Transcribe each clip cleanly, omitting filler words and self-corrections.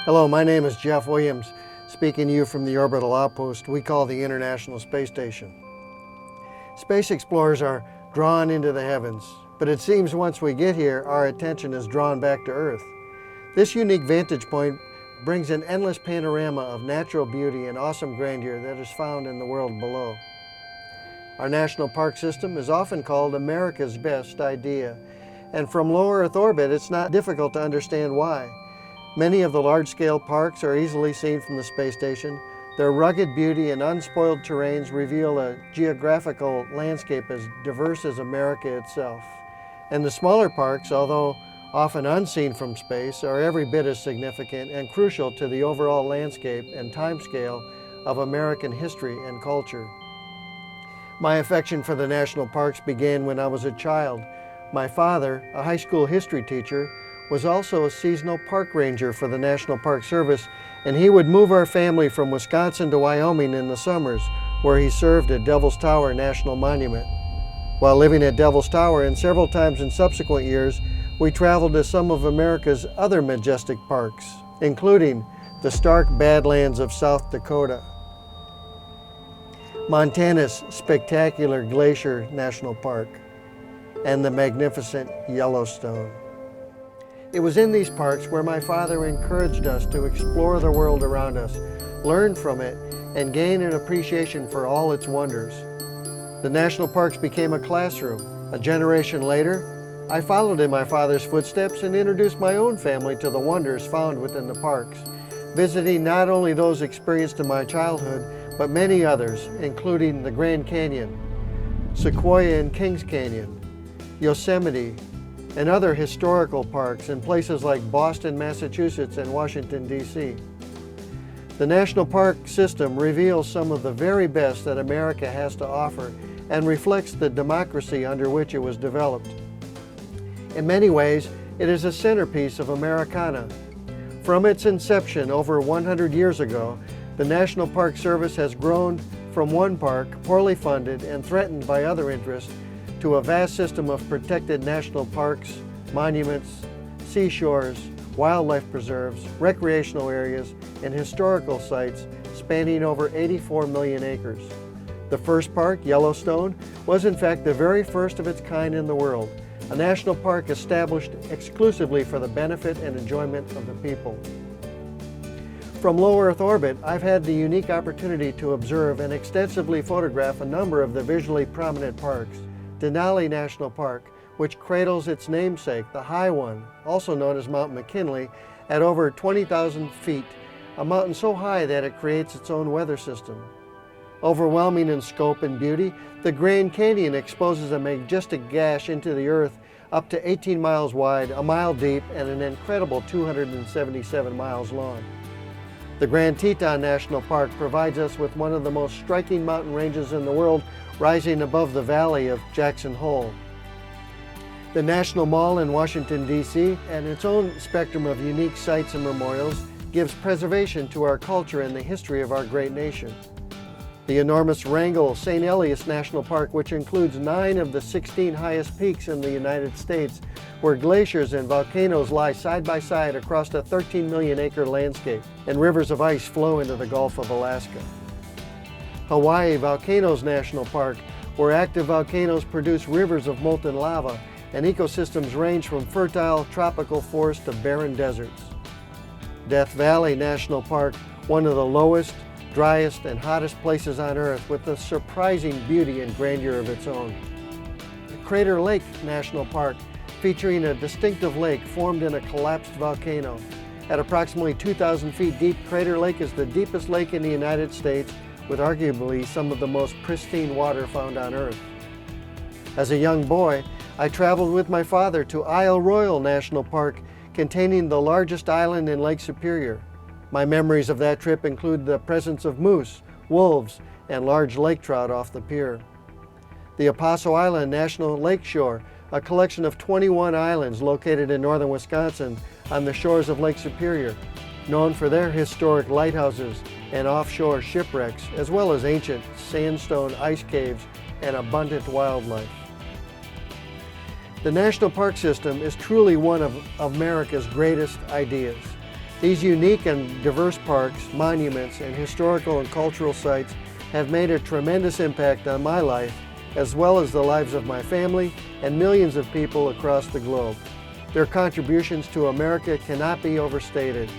Hello, my name is Jeff Williams, speaking to you from the orbital outpost we call the International Space Station. Space explorers are drawn into the heavens, but it seems once we get here, our attention is drawn back to Earth. This unique vantage point brings an endless panorama of natural beauty and awesome grandeur that is found in the world below. Our national park system is often called America's best idea, and from low Earth orbit, it's not difficult to understand why. Many of the large-scale parks are easily seen from the space station. Their rugged beauty and unspoiled terrains reveal a geographical landscape as diverse as America itself. And the smaller parks, although often unseen from space, are every bit as significant and crucial to the overall landscape and timescale of American history and culture. My affection for the national parks began when I was a child. My father, a high school history teacher, was also a seasonal park ranger for the National Park Service, and he would move our family from Wisconsin to Wyoming in the summers, where he served at Devil's Tower National Monument. While living at Devil's Tower and several times in subsequent years, we traveled to some of America's other majestic parks, including the stark Badlands of South Dakota, Montana's spectacular Glacier National Park, and the magnificent Yellowstone. It was in these parks where my father encouraged us to explore the world around us, learn from it, and gain an appreciation for all its wonders. The national parks became a classroom. A generation later, I followed in my father's footsteps and introduced my own family to the wonders found within the parks, visiting not only those experienced in my childhood, but many others, including the Grand Canyon, Sequoia and Kings Canyon, Yosemite, and other historical parks in places like Boston, Massachusetts, and Washington, D.C. The National Park System reveals some of the very best that America has to offer and reflects the democracy under which it was developed. In many ways, it is a centerpiece of Americana. From its inception over 100 years ago, the National Park Service has grown from one park, poorly funded and threatened by other interests, to a vast system of protected national parks, monuments, seashores, wildlife preserves, recreational areas, and historical sites spanning over 84 million acres. The first park, Yellowstone, was in fact the very first of its kind in the world, a national park established exclusively for the benefit and enjoyment of the people. From low Earth orbit, I've had the unique opportunity to observe and extensively photograph a number of the visually prominent parks. Denali National Park, which cradles its namesake, the High One, also known as Mount McKinley, at over 20,000 feet, a mountain so high that it creates its own weather system. Overwhelming in scope and beauty, the Grand Canyon exposes a majestic gash into the earth up to 18 miles wide, a mile deep, and an incredible 277 miles long. The Grand Teton National Park provides us with one of the most striking mountain ranges in the world, rising above the valley of Jackson Hole. The National Mall in Washington, D.C., and its own spectrum of unique sites and memorials, gives preservation to our culture and the history of our great nation. The enormous Wrangell St. Elias National Park, which includes 9 of the 16 highest peaks in the United States, where glaciers and volcanoes lie side by side across a 13 million acre landscape, and rivers of ice flow into the Gulf of Alaska. Hawaii Volcanoes National Park, where active volcanoes produce rivers of molten lava, and ecosystems range from fertile tropical forests to barren deserts. Death Valley National Park, one of the lowest, driest, and hottest places on Earth, with a surprising beauty and grandeur of its own. The Crater Lake National Park, featuring a distinctive lake formed in a collapsed volcano. At approximately 2,000 feet deep, Crater Lake is the deepest lake in the United States, with arguably some of the most pristine water found on Earth. As a young boy, I traveled with my father to Isle Royale National Park, containing the largest island in Lake Superior. My memories of that trip include the presence of moose, wolves, and large lake trout off the pier. The Apostle Island National Lakeshore, a collection of 21 islands located in northern Wisconsin on the shores of Lake Superior, known for their historic lighthouses and offshore shipwrecks, as well as ancient sandstone ice caves and abundant wildlife. The National Park System is truly one of America's greatest ideas. These unique and diverse parks, monuments, and historical and cultural sites have made a tremendous impact on my life, as well as the lives of my family and millions of people across the globe. Their contributions to America cannot be overstated.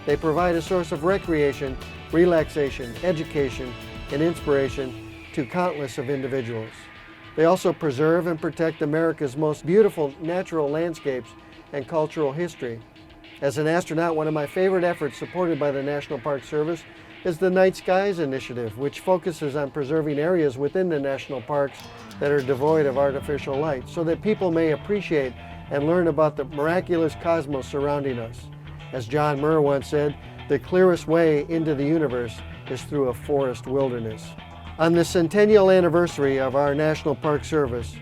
They provide a source of recreation, relaxation, education, and inspiration to countless of individuals. They also preserve and protect America's most beautiful natural landscapes and cultural history. As an astronaut, one of my favorite efforts supported by the National Park Service is the Night Skies Initiative, which focuses on preserving areas within the national parks that are devoid of artificial light, so that people may appreciate and learn about the miraculous cosmos surrounding us. As John Muir once said, the clearest way into the universe is through a forest wilderness. On the centennial anniversary of our National Park Service,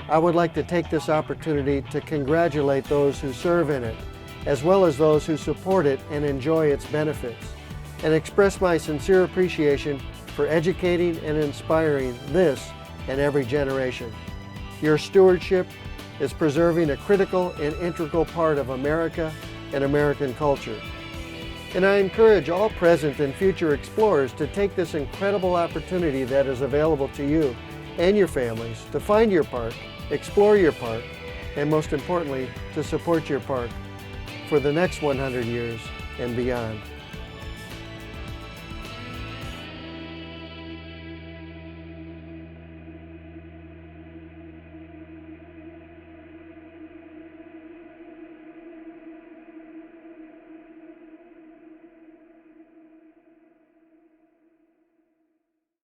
I would like to take this opportunity to congratulate those who serve in it, as well as those who support it and enjoy its benefits, and express my sincere appreciation for educating and inspiring this and every generation. Your stewardship is preserving a critical and integral part of America and American culture. And I encourage all present and future explorers to take this incredible opportunity that is available to you and your families to find your park, explore your park, and most importantly, to support your park for the next 100 years and beyond.